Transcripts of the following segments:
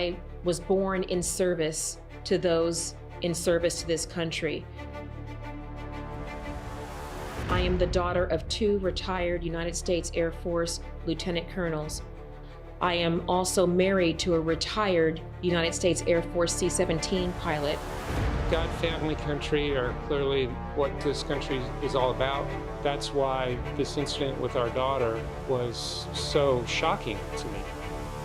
I was born in service to those in service to this country. I am the daughter of 2 retired United States Air Force lieutenant colonels. I am also married to a retired United States Air Force C-17 pilot. God, family, country are clearly what this country is all about. That's why this incident with our daughter was so shocking to me.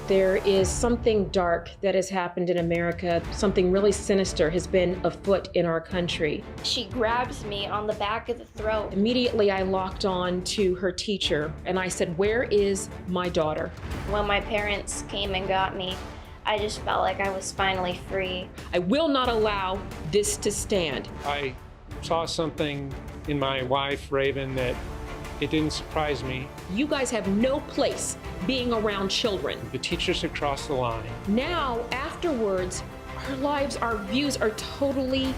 There is something dark that has happened in America. Something really sinister has been afoot in our country. She grabs me on the back of the throat. Immediately, I locked on to her teacher and I said, "Where is my daughter?" When my parents came and got me, I just felt like I was finally free. I will not allow this to stand. I saw something in my wife, Raven, that it didn't surprise me. You guys have no place being around children. The teachers had crossed the line. Now, afterwards, our lives, our views are totally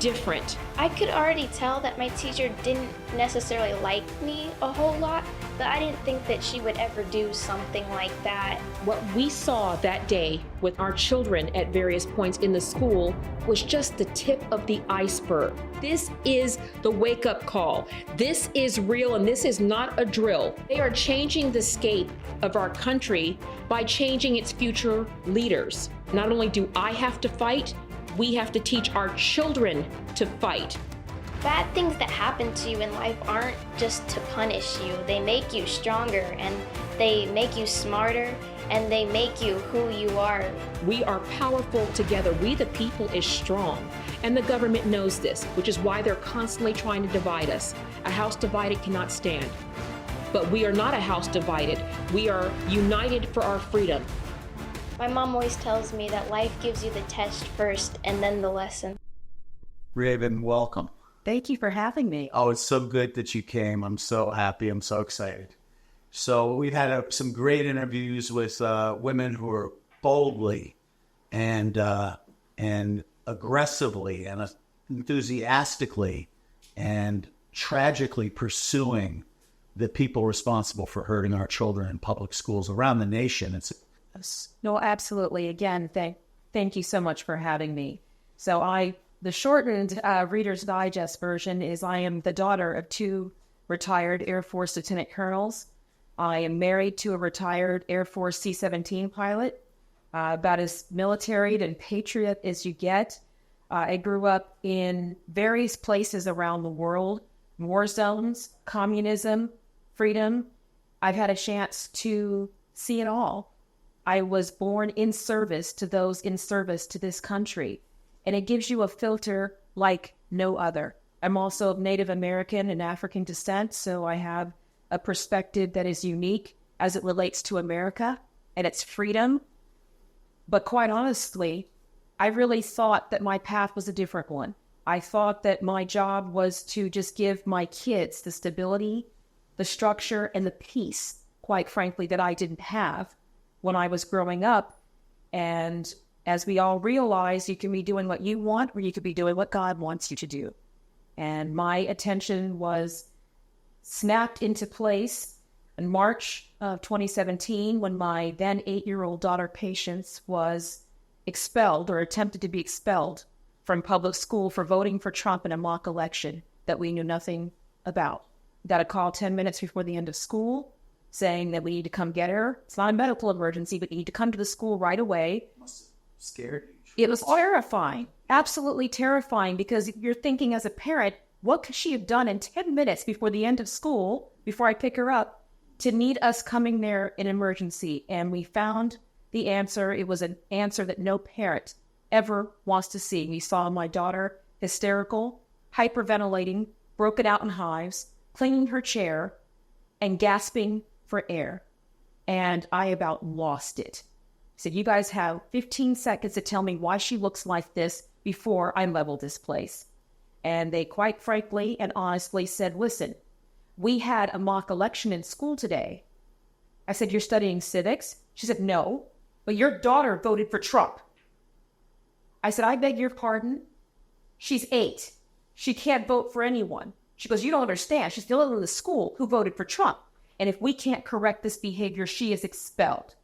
different. I could already tell that my teacher didn't necessarily like me a whole lot, but I didn't think that she would ever do something like that. What we saw that day with our children at various points in the school was just the tip of the iceberg. This is the wake-up call. This is real and this is not a drill. They are changing the scape of our country by changing its future leaders. Not only do I have to fight, we have to teach our children to fight. Bad things that happen to you in life aren't just to punish you. They make you stronger and they make you smarter and they make you who you are. We are powerful together. We the people is strong. And the government knows this, which is why they're constantly trying to divide us. A house divided cannot stand. But we are not a house divided. We are united for our freedom. My mom always tells me that life gives you the test first and then the lesson. Raven, welcome. Thank you for having me. Oh, it's so good that you came. I'm so happy. I'm so excited. So we've had some great interviews with women who are boldly and aggressively and enthusiastically and tragically pursuing the people responsible for hurting our children in public schools around the nation. No, absolutely. Again, thank you so much for having me. So the shortened Reader's Digest version is I am the daughter of 2 retired Air Force lieutenant colonels. I am married to a retired Air Force C-17 pilot, about as military and patriot as you get. I grew up in various places around the world, war zones, communism, freedom. I've had a chance to see it all. I was born in service to those in service to this country, and it gives you a filter like no other. I'm also of Native American and African descent, so I have a perspective that is unique as it relates to America and its freedom. But quite honestly, I really thought that my path was a different one. I thought that my job was to just give my kids the stability, the structure, and the peace, quite frankly, that I didn't have when I was growing up. And as we all realize, you can be doing what you want or you could be doing what God wants you to do. And my attention was snapped into place in March of 2017 when my then 8-year-old daughter Patience was expelled or attempted to be expelled from public school for voting for Trump in a mock election that we knew nothing about. Got a call 10 minutes before the end of school saying that we need to come get her. It's not a medical emergency, but you need to come to the school right away. Must have scared you. It was terrifying, absolutely terrifying, because you're thinking as a parent, what could she have done in 10 minutes before the end of school, before I pick her up, to need us coming there in emergency? And we found the answer. It was an answer that no parent ever wants to see. We saw my daughter hysterical, hyperventilating, broken out in hives, clinging her chair, and gasping for air. And I about lost it. I said, you guys have 15 seconds to tell me why she looks like this before I level this place. And they quite frankly and honestly said, listen, we had a mock election in school today. I said, you're studying civics? She said, no, but your daughter voted for Trump. I said, I beg your pardon? She's 8. She can't vote for anyone. She goes, you don't understand. She's the only one in the school who voted for Trump. And if we can't correct this behavior, she is expelled.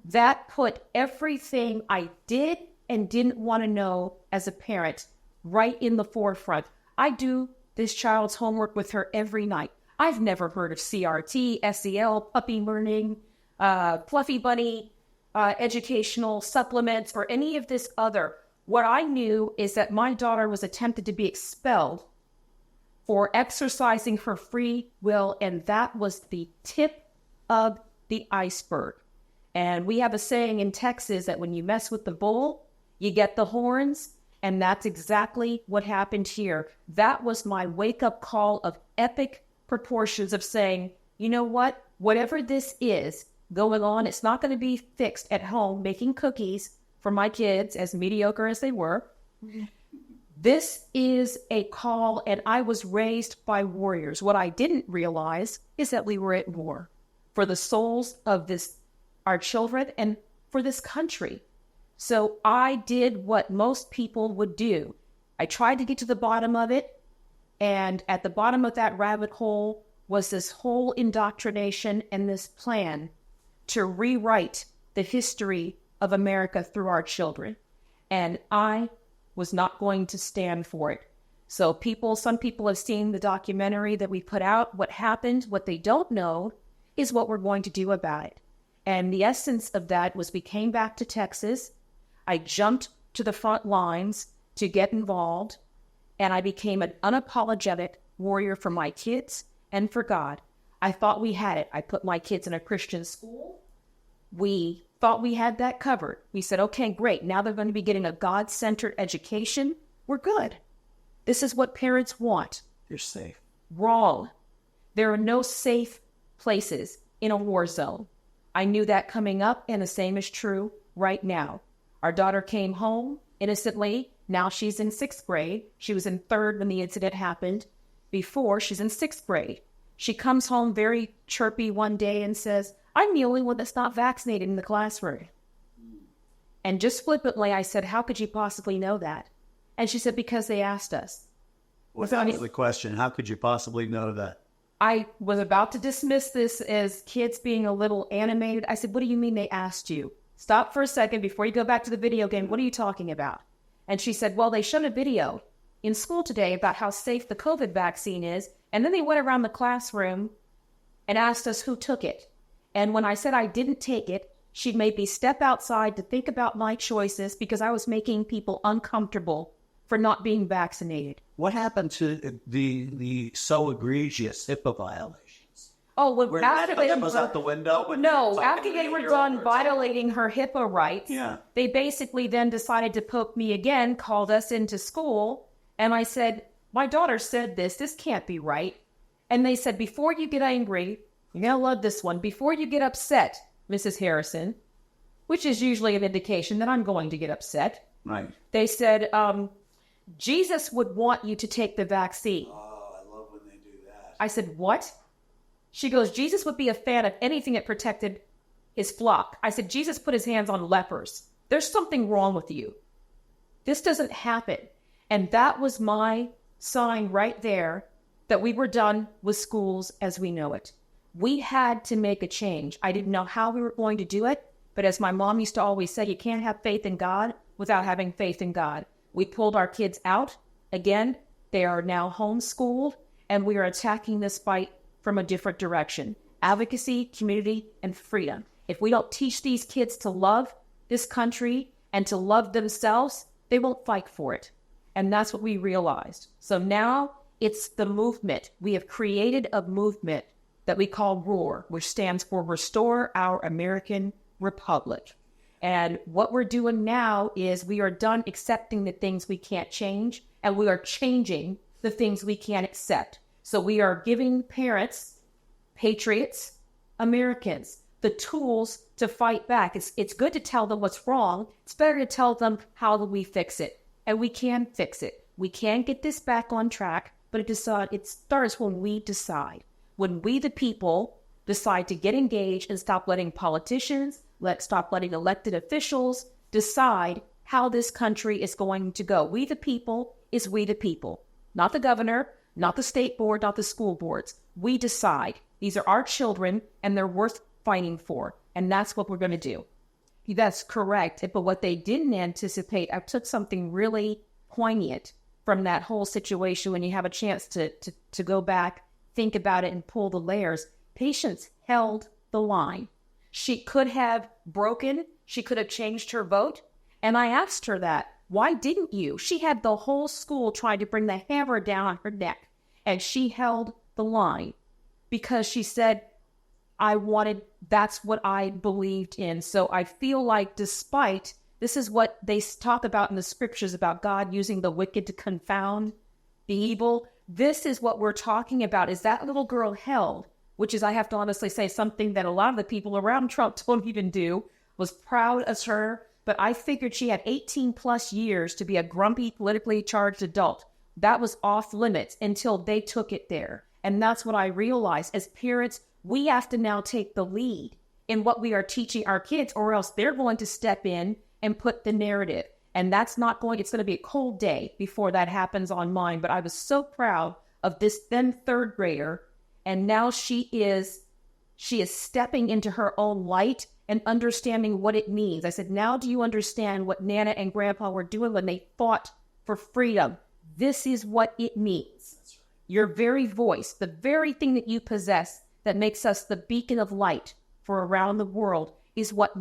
That put everything I did and didn't want to know as a parent right in the forefront. I do this child's homework with her every night. I've never heard of CRT, SEL, puppy learning, fluffy bunny, educational supplements, or any of this other. What I knew is that my daughter was attempted to be expelled for exercising her free will, and that was the tip of the iceberg. And we have a saying in Texas that when you mess with the bull, you get the horns, and that's exactly what happened here. That was my wake-up call of epic proportions of saying, you know what? Whatever this is going on, it's not going to be fixed at home making cookies for my kids, as mediocre as they were. This is a call, and I was raised by warriors. What I didn't realize is that we were at war for the souls of our children and for this country. So I did what most people would do. I tried to get to the bottom of it, and at the bottom of that rabbit hole was this whole indoctrination and this plan to rewrite the history of America through our children. And I was not going to stand for it. So some people have seen the documentary that we put out. What happened, what they don't know, is what we're going to do about it. And the essence of that was we came back to Texas. I jumped to the front lines to get involved, and I became an unapologetic warrior for my kids and for God. I thought we had it. I put my kids in a Christian school. We thought we had that covered. We said, okay, great. Now they're going to be getting a God-centered education. We're good. This is what parents want. You're safe. Wrong. There are no safe places in a war zone. I knew that coming up, and the same is true right now. Our daughter came home innocently. Now she's in 6th grade. She was in 3rd when the incident happened. Before, she's in 6th grade. She comes home very chirpy one day and says, I'm the only one that's not vaccinated in the classroom. And just flippantly, I said, how could you possibly know that? And she said, because they asked us. Without the question, how could you possibly know that? I was about to dismiss this as kids being a little animated. I said, what do you mean they asked you? Stop for a second before you go back to the video game. What are you talking about? And she said, well, they showed a video in school today about how safe the COVID vaccine is. And then they went around the classroom and asked us who took it. And when I said I didn't take it, she made me step outside to think about my choices because I was making people uncomfortable for not being vaccinated. What happened to the so egregious HIPAA violations? Oh, well, after they was out the window? No, after they were done violating her HIPAA rights, they basically then decided to poke me again, called us into school, and I said, my daughter said this can't be right. And they said, before you get angry, you're going to love this one, before you get upset, Mrs. Harrison, which is usually an indication that I'm going to get upset. Right. They said, Jesus would want you to take the vaccine. Oh, I love when they do that. I said, what? She goes, Jesus would be a fan of anything that protected his flock. I said, Jesus put his hands on lepers. There's something wrong with you. This doesn't happen. And that was my sign right there that we were done with schools as we know it. We had to make a change. I didn't know how we were going to do it, but as my mom used to always say, you can't have faith in God without having faith in God. We pulled our kids out. Again, they are now homeschooled, and we are attacking this fight from a different direction. Advocacy, community, and freedom. If we don't teach these kids to love this country and to love themselves, they won't fight for it. And that's what we realized. So now it's the movement. We have created a movement that we call ROAR, which stands for Restore Our American Republic. And what we're doing now is we are done accepting the things we can't change, and we are changing the things we can't accept. So we are giving parents, patriots, Americans, the tools to fight back. It's good to tell them what's wrong. It's better to tell them how do we fix it. And we can fix it. We can get this back on track, but it starts when we decide. When we, the people, decide to get engaged and stop letting politicians, stop letting elected officials decide how this country is going to go. We, the people, is we, the people. Not the governor, not the state board, not the school boards. We decide. These are our children, and they're worth fighting for. And that's what we're going to do. That's correct. But what they didn't anticipate, I took something really poignant from that whole situation when you have a chance to go back, think about it, and pull the layers. Patience held the line. She could have broken. She could have changed her vote. And I asked her that. Why didn't you? She had the whole school trying to bring the hammer down on her neck. And she held the line because she said, that's what I believed in. So I feel like despite, this is what they talk about in the scriptures about God using the wicked to confound the evil. This is what we're talking about, is that little girl held, which is, I have to honestly say, something that a lot of the people around Trump don't even do, was proud of her. But I figured she had 18 plus years to be a grumpy, politically charged adult. That was off limits until they took it there. And that's what I realized. As parents, we have to now take the lead in what we are teaching our kids, or else they're going to step in and put the narrative. And it's going to be a cold day before that happens on mine. But I was so proud of this then third grader. And now she is stepping into her own light and understanding what it means. I said, now do you understand what Nana and Grandpa were doing when they fought for freedom? This is what it means. Your very voice, the very thing that you possess that makes us the beacon of light for around the world, is what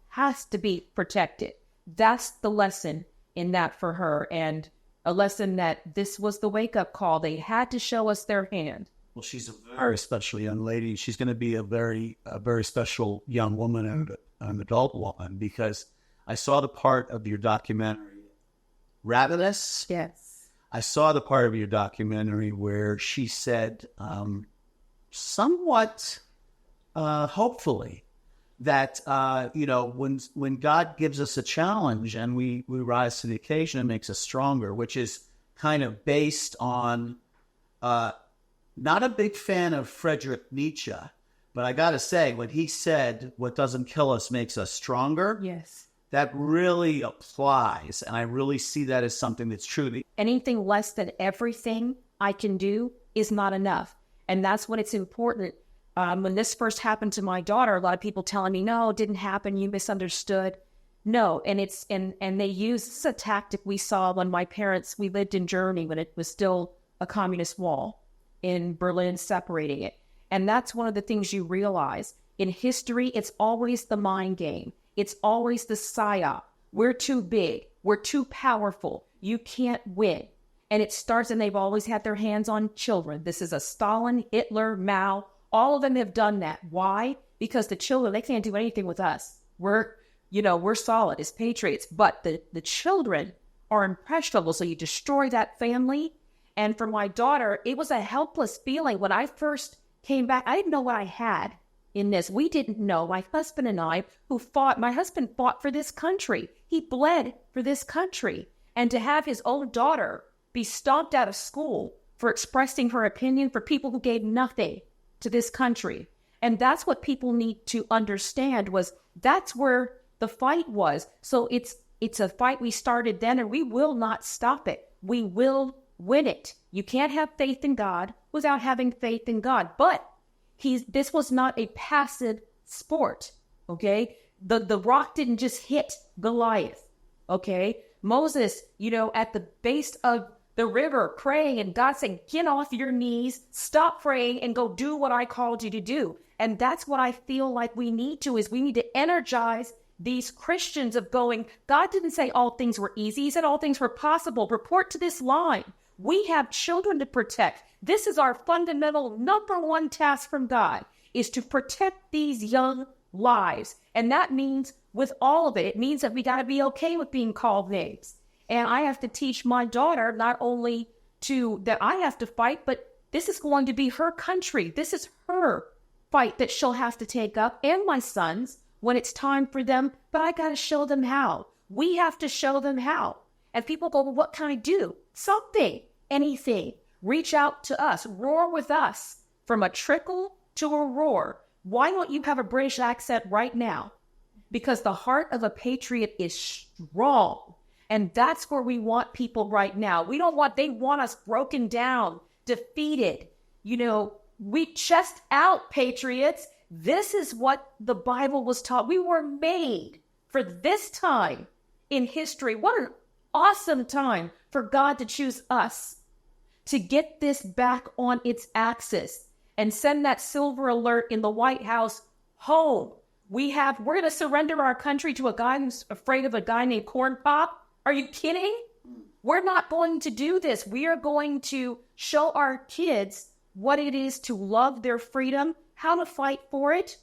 has to be protected. That's the lesson in that for her, and a lesson that this was the wake-up call. They had to show us their hand. Well, she's a very special young lady. She's going to be a very special young woman and an adult woman, because I saw the part of your documentary, Ravenous. Yes. I saw the part of your documentary where she said, somewhat hopefully, that, when God gives us a challenge and we rise to the occasion, it makes us stronger, which is kind of based on... not a big fan of Friedrich Nietzsche, but I got to say, when he said, what doesn't kill us makes us stronger, yes, that really applies. And I really see that as something that's true. Anything less than everything I can do is not enough. And that's when it's important. When this first happened to my daughter, a lot of people telling me, no, it didn't happen, you misunderstood. No, and they use this is a tactic we saw when we lived in Germany when it was still a communist wall in Berlin separating it. And that's one of the things you realize. In history, it's always the mind game. It's always the psyop. We're too big. We're too powerful. You can't win. And it starts, and they've always had their hands on children. This is a Stalin, Hitler, Mao. All of them have done that. Why? Because the children, they can't do anything with us. We're solid as patriots. But the children are impressionable. So you destroy that family. And for my daughter, it was a helpless feeling. When I first came back, I didn't know what I had in this. We didn't know. My husband and I, my husband fought for this country. He bled for this country. And to have his own daughter be stomped out of school for expressing her opinion, for people who gave nothing to this country. And that's what people need to understand, was that's where the fight was. So it's a fight we started then, and we will not stop it. We will win it. You can't have faith in God without having faith in God. But this was not a passive sport, okay? The rock didn't just hit Goliath, okay? Moses, at the base of the river praying, and God saying, get off your knees, stop praying, and go do what I called you to do. And that's what I feel like we need to energize these Christians of going, God didn't say all things were easy. He said all things were possible. Report to this line. We have children to protect. This is our fundamental number one task from God, is to protect these young lives. And that means with all of it, it means that we got to be okay with being called names. And I have to teach my daughter not only that I have to fight, but this is going to be her country. This is her fight that she'll have to take up, and my sons, when it's time for them. But I got to show them how. We have to show them how. And people go, well, what can I do? Something, anything. Reach out to us. Roar with us. From a trickle to a roar. Why don't you have a British accent right now? Because the heart of a patriot is strong. And that's where we want people right now. They want us broken down, defeated. We chest out, patriots. This is what the Bible was taught. We were made for this time in history. What an awesome time for God to choose us to get this back on its axis and send that silver alert in the White House home. We're going to surrender our country to a guy who's afraid of a guy named Corn Pop. Are you kidding? We're not going to do this. We are going to show our kids what it is to love their freedom, how to fight for it,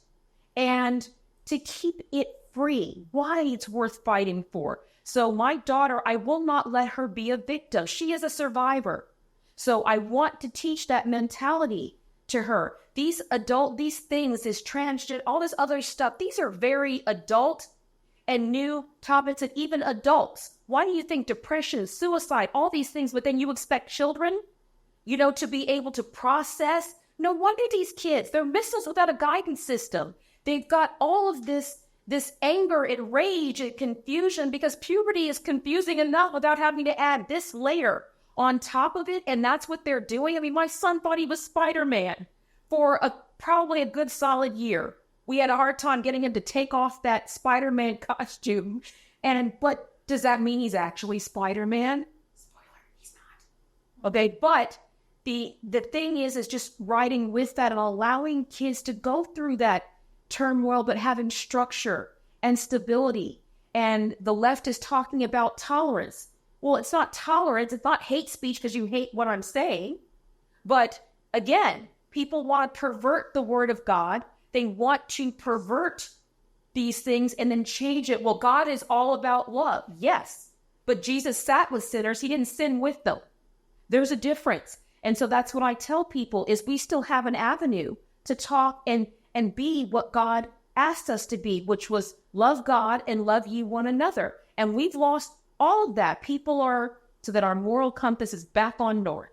and to keep it free, why it's worth fighting for. So my daughter, I will not let her be a victim. She is a survivor. So I want to teach that mentality to her. These things, this transgender, all this other stuff, these are very adult and new topics, and even adults. Why do you think depression, suicide, all these things, but then you expect children, to be able to process? No wonder these kids, they're missiles without a guidance system. They've got all of this anger and rage and confusion because puberty is confusing enough without having to add this layer on top of it. And that's what they're doing. I mean, my son thought he was Spider-Man for probably a good solid year. We had a hard time getting him to take off that Spider-Man costume. But does that mean he's actually Spider-Man? Spoiler, he's not. Okay, but the thing is just riding with that and allowing kids to go through that turmoil, but having structure and stability. And the left is talking about tolerance. Well, it's not tolerance. It's not hate speech because you hate what I'm saying. But again, people want to pervert the word of God. They want to pervert these things and then change it. Well, God is all about love. Yes. But Jesus sat with sinners. He didn't sin with them. There's a difference. And so that's what I tell people is we still have an avenue to talk and be what God asked us to be, which was love God and love ye one another. And we've lost all of that. So that our moral compass is back on north.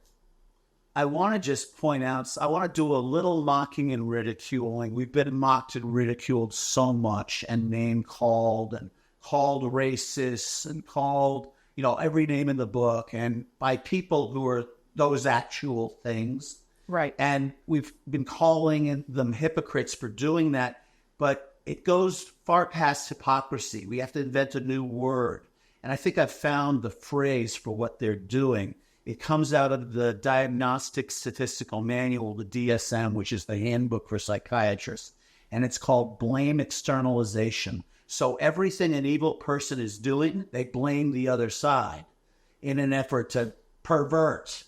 I want to just point out, I want to do a little mocking and ridiculing. We've been mocked and ridiculed so much and name-called and called racist and called, every name in the book and by people who are those actual things. Right. And we've been calling them hypocrites for doing that, but it goes far past hypocrisy. We have to invent a new word. And I think I've found the phrase for what they're doing. It comes out of the Diagnostic Statistical Manual, the DSM, which is the handbook for psychiatrists. And it's called blame externalization. So everything an evil person is doing, they blame the other side in an effort to pervert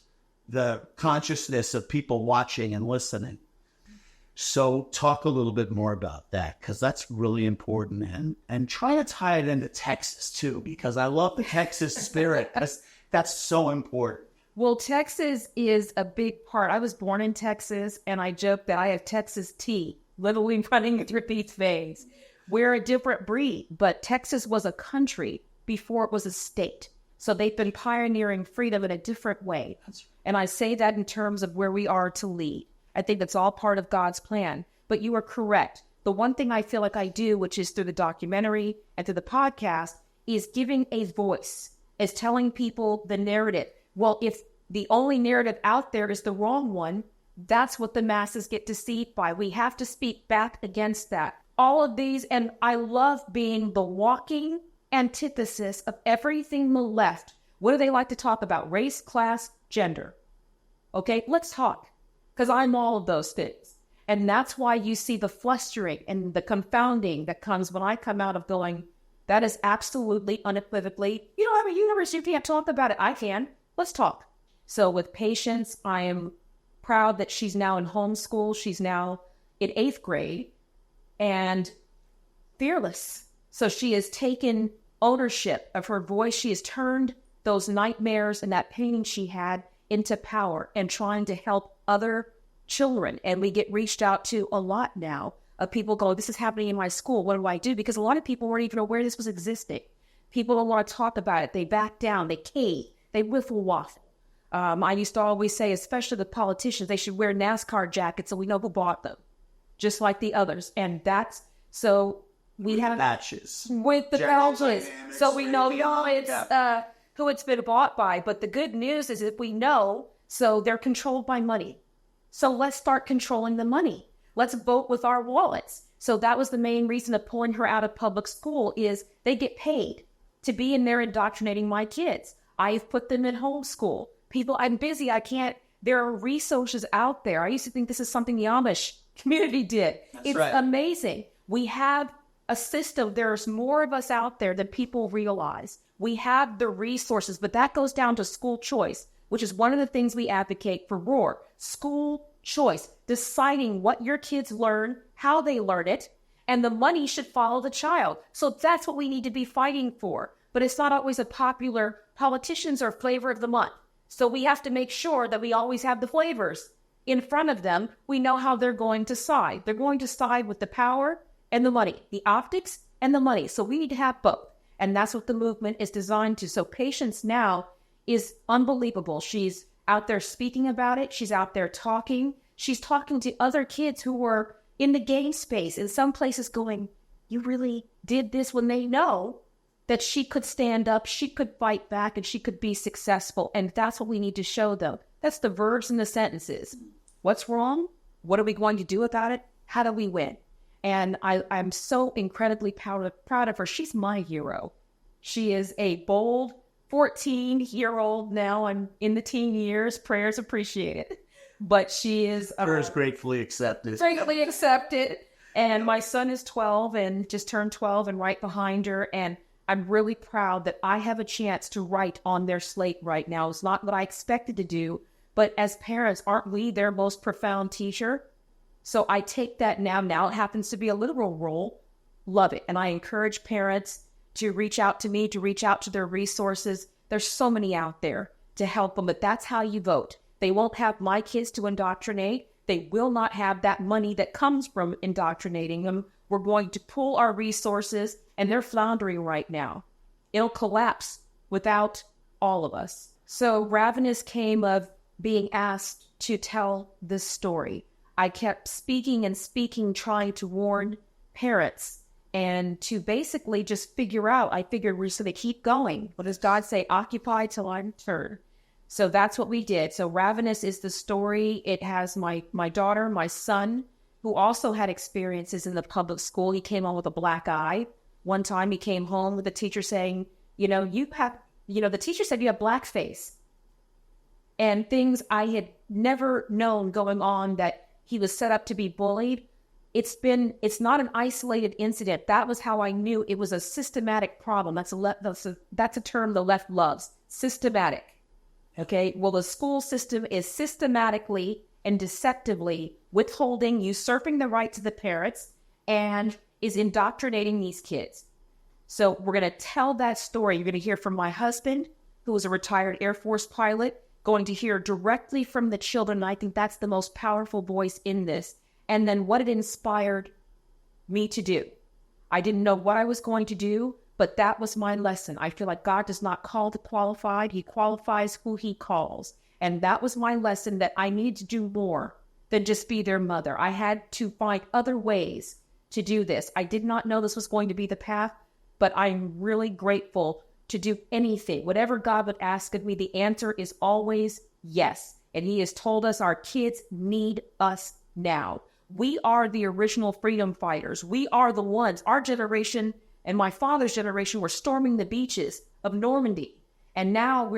the consciousness of people watching and listening. So talk a little bit more about that, because that's really important. And try to tie it into Texas, too, because I love the Texas spirit. That's so important. Well, Texas is a big part. I was born in Texas, and I joke that I have Texas tea, literally running through these veins. We're a different breed, but Texas was a country before it was a state. So they've been pioneering freedom in a different way. And I say that in terms of where we are to lead. I think that's all part of God's plan. But you are correct. The one thing I feel like I do, which is through the documentary and through the podcast, is giving a voice, is telling people the narrative. Well, if the only narrative out there is the wrong one, that's what the masses get deceived by. We have to speak back against that. All of these, and I love being the walking antithesis of everything the left. What do they like to talk about? Race, class, gender. Okay, let's talk. Because I'm all of those things. And that's why you see the flustering and the confounding that comes when I come out of going, that is absolutely unequivocally, you don't have a universe, you can't talk about it. I can. Let's talk. So with Patience, I am proud that she's now in homeschool. She's now in 8th grade and fearless. So she has taken ownership of her voice. She has turned those nightmares and that pain she had into power and trying to help other children. And we get reached out to a lot now of people going, this is happening in my school. What do I do? Because a lot of people weren't even aware this was existing. People don't want to talk about it. They back down. They cave. They wiffle waffle. I used to always say, especially the politicians, they should wear NASCAR jackets so we know who bought them, just like the others. And that's so we have matches with the badges, so we know who it's been bought by. But the good news is that we know, so they're controlled by money. So let's start controlling the money. let's vote with our wallets. So that was the main reason of pulling her out of public school is they get paid to be in there indoctrinating my kids. I've put them in homeschool. People, I'm busy, I can't. There are resources out there. I used to think this is something the Amish community did. It's amazing. We have a system. There's more of us out there than people realize. We have the resources, but that goes down to school choice, which is one of the things we advocate for ROAR. School choice, deciding what your kids learn, how they learn it, and the money should follow the child. So that's what we need to be fighting for. But it's not always a popular, politicians are flavor of the month. So we have to make sure that we always have the flavors in front of them. We know how they're going to side. They're going to side with the power and the money, the optics and the money. So we need to have both. And that's what the movement is designed to. So Patience now is unbelievable. She's out there speaking about it. She's out there talking. She's talking to other kids who were in the game space in some places going, you really did this, when they know that she could stand up, she could fight back, and she could be successful. And that's what we need to show them. That's the verbs and the sentences. What's wrong? What are we going to do about it? How do we win? And I'm so incredibly proud of her. She's my hero. She is a bold 14-year-old now. I'm in the teen years. Prayers appreciated. But she is... Prayers gratefully accepted. Gratefully accepted. And my son is 12 and just turned 12 and right behind her. And I'm really proud that I have a chance to write on their slate right now. It's not what I expected to do. But as parents, aren't we their most profound teacher? So I take that now. Now it happens to be a literal role. Love it. And I encourage parents to reach out to me, to reach out to their resources. There's so many out there to help them, but that's how you vote. They won't have my kids to indoctrinate. They will not have that money that comes from indoctrinating them. We're going to pool our resources, and they're floundering right now. It'll collapse without all of us. So Ravenous came of being asked to tell this story. I kept speaking and speaking, trying to warn parents and to basically just figure out. I figured we're just going to keep going. What does God say? Occupy till I return. So that's what we did. So Ravenous is the story. It has my daughter, my son, who also had experiences in the public school. He came home with a black eye. One time he came home with the teacher saying, the teacher said you have black face. And things I had never known going on, that he was set up to be bullied. It's not an isolated incident. That was how I knew it was a systematic problem. That's a term the left loves. Systematic. Okay. Well, the school system is systematically and deceptively withholding, usurping the rights of the parents, and is indoctrinating these kids. So we're going to tell that story. You're going to hear from my husband, who was a retired Air Force pilot, going to hear directly from the children. And I think that's the most powerful voice in this. And then what it inspired me to do. I didn't know what I was going to do, but that was my lesson. I feel like God does not call the qualified. He qualifies who he calls. And that was my lesson, that I needed to do more than just be their mother. I had to find other ways to do this. I did not know this was going to be the path, but I'm really grateful to do anything. Whatever God would ask of me, the answer is always yes. And he has told us our kids need us now. We are the original freedom fighters. We are the ones. Our generation and my father's generation were storming the beaches of Normandy. And now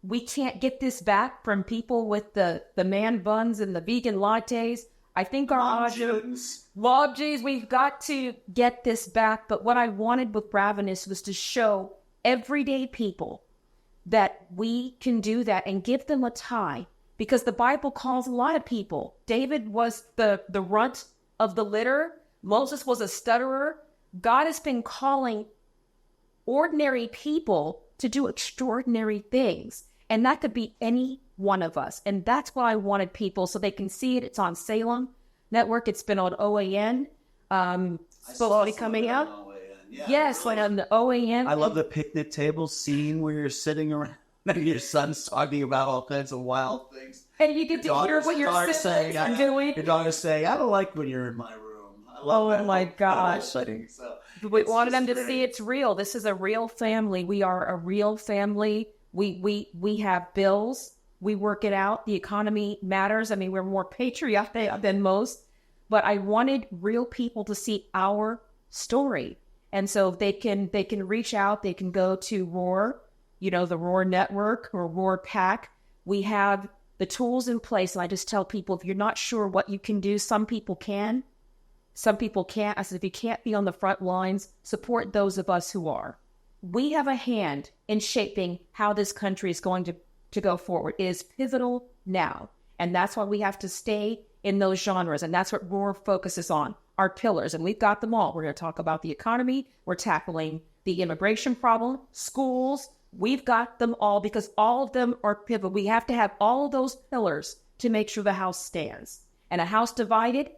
we can't get this back from people with the man buns and the vegan lattes. I think our Jeez, we've got to get this back. But what I wanted with Ravenous was to show everyday people that we can do that and give them a tie. Because the Bible calls a lot of people. David was the runt of the litter. Moses was a stutterer. God has been calling ordinary people to do extraordinary things. And that could be any one of us. And that's why I wanted people, so they can see it. It's on Salem Network. It's been on OAN. Slowly coming out. Yeah, yes, really. like on the OAN. I love the picnic table scene where you're sitting around and your son's talking about all kinds of wild things. And you get to hear what your siblings are doing. Your daughter's saying, I don't like when you're in my room. I love that. My gosh. So, we wanted them to see it's real. This is a real family. We are a real family. We have bills. We work it out. The economy matters. I mean, we're more patriotic than most. but I wanted real people to see our story. And so they can reach out, they can go to ROAR, the ROAR network or ROAR PAC. We have the tools in place. And I just tell people, if you're not sure what you can do, some people can, some people can't. I said, if you can't be on the front lines, support those of us who are. We have a hand in shaping how this country is going to go forward. It is pivotal now. And that's why we have to stay in those genres. And that's what ROAR focuses on, our pillars. And we've got them all. We're going to talk about the economy. We're tackling the immigration problem, schools. We've got them all because all of them are pivotal. We have to have all of those pillars to make sure the house stands. And a house divided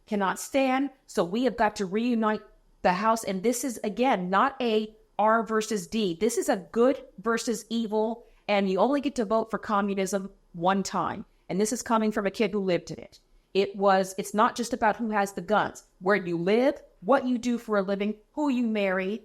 cannot stand. So we have got to reunite the house. And this is, again, not a R versus D. This is a good versus evil. And you only get to vote for communism one time. And this is coming from a kid who lived in it. It's not just about who has the guns, where you live, what you do for a living, who you marry,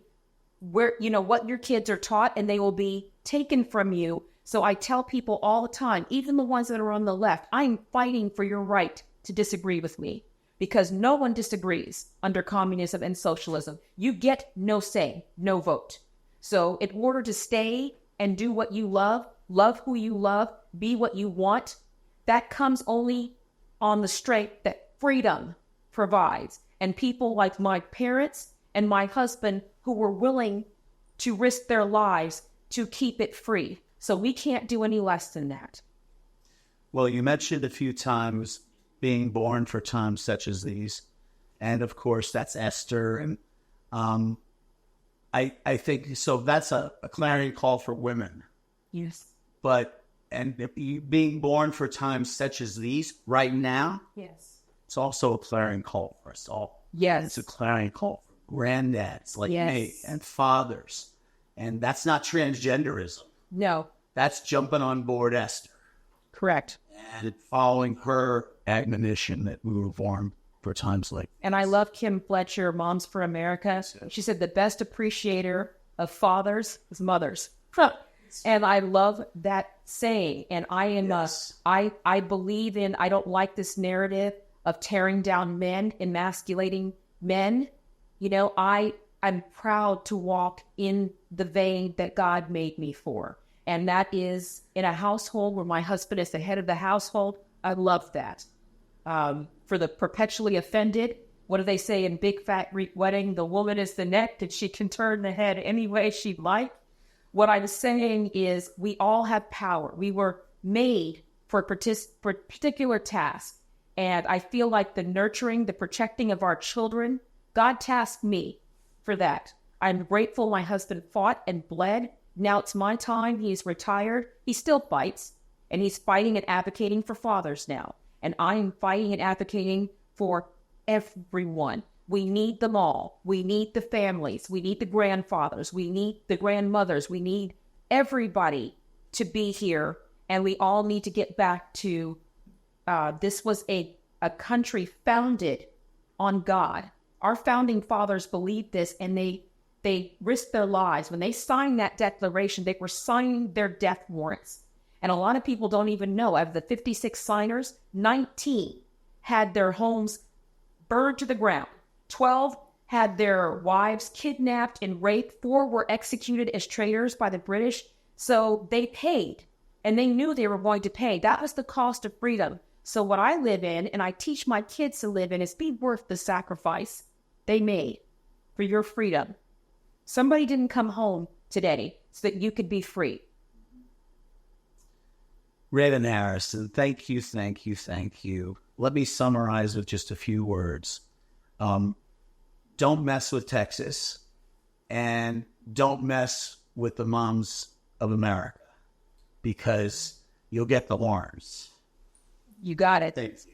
where, what your kids are taught, and they will be taken from you. So I tell people all the time, even the ones that are on the left, I'm fighting for your right to disagree with me because no one disagrees under communism and socialism. You get no say, no vote. So in order to stay and do what you love who you love, be what you want, that comes only on the strength that freedom provides. And people like my parents and my husband who were willing to risk their lives to keep it free. So we can't do any less than that. Well, you mentioned a few times being born for times such as these. And of course, that's Esther. And I think, so that's a clarion call for women. Yes. And if you being born for times such as these right now, yes, it's also a clarion call for us all. Yes. It's a clarion call for granddads like yes. me and fathers. And that's not transgenderism. No. That's jumping on board Esther. Correct. And following her admonition that we were born for times like this. And I love Kim Fletcher, Moms for America. She said the best appreciator of fathers is mothers. And I love that saying. And I am Yes. I believe in, I don't like this narrative of tearing down men, emasculating men. I'm proud to walk in the vein that God made me for. And that is in a household where my husband is the head of the household. I love that. For the perpetually offended, what do they say in Big Fat Greek Wedding? The woman is the neck and she can turn the head any way she'd like. What I'm saying is we all have power. We were made for a particular task. And I feel like the nurturing, the protecting of our children, God tasked me for that. I'm grateful my husband fought and bled. Now it's my time. He's retired. He still fights. And he's fighting and advocating for fathers now. And I am fighting and advocating for everyone. We need them all. We need the families. We need the grandfathers. We need the grandmothers. We need everybody to be here. And we all need to get back to, this was a country founded on God. Our founding fathers believed this, and they risked their lives. When they signed that declaration, they were signing their death warrants. And a lot of people don't even know, of the 56 signers, 19 had their homes burned to the ground. 12 had their wives kidnapped and raped. 4 were executed as traitors by the British. So they paid, and they knew they were going to pay. That was the cost of freedom. So what I live in, and I teach my kids to live in, is be worth the sacrifice they made for your freedom. Somebody didn't come home today so that you could be free. Raven Harrison, thank you, thank you, thank you. Let me summarize with just a few words. Don't mess with Texas, and don't mess with the moms of America, because you'll get the horns. You got it. Thank you.